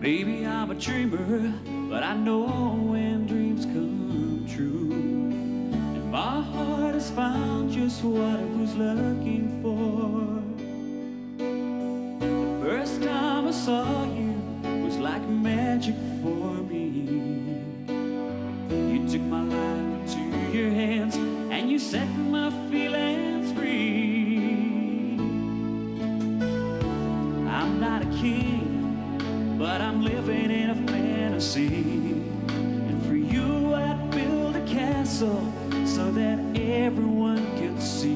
Maybe I'm a dreamer, but I know when dreams come true. And my heart has found just what it was looking for. The first time I saw you was like magic for me. You took my life into your hands and you set my feelings free. I'm not a king, but I'm living in a fantasy. And for you I'd build a castle so that everyone could see.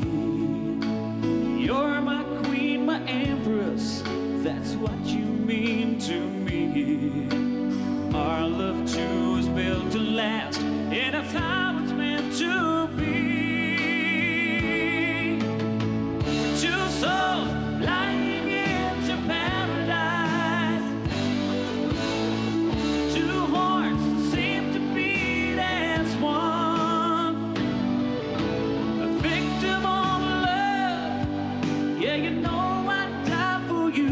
You're my queen, my empress, that's what you mean to me. Our love too is built to last, and it's how it's meant to be. Two souls lying into paradise, two hearts seem to beat as one. A victim of love, yeah, you know I'd die for you.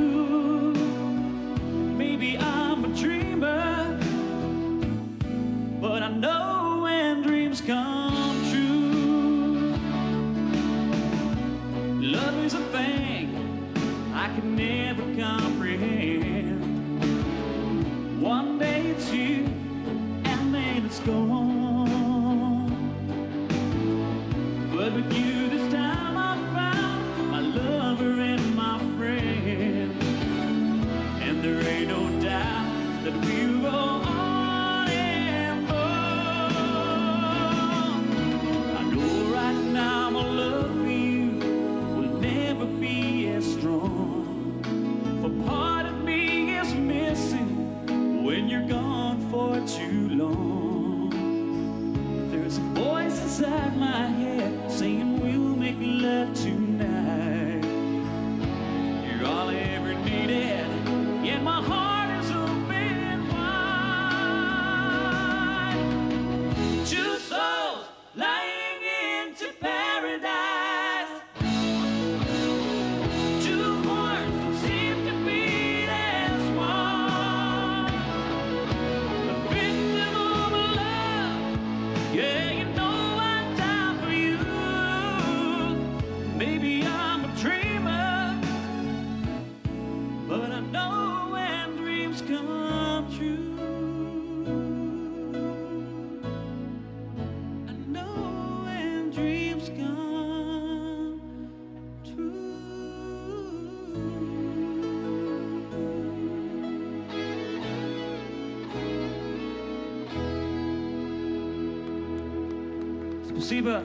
Maybe I'm a dreamer, but I know when dreams come true. Love is a thing I can never comprehend. One day it's you, and then it's gone. But with you this time I found my lover and my friend. And there ain't no doubt that we'll go on and on. I know right now my love for you will never be as strong. For part of me is missing when you're gone for too long. There's a voice inside my head saying we'll make love tonight. You're all I ever needed, yet my heart is open wide. Two souls lying into paradise, two hearts that seem to beat as one. A victim of love, yeah, you know I'd die for you. Maybe I'm a dreamer, but I know when dreams come true. I know when dreams come true. Спасибо.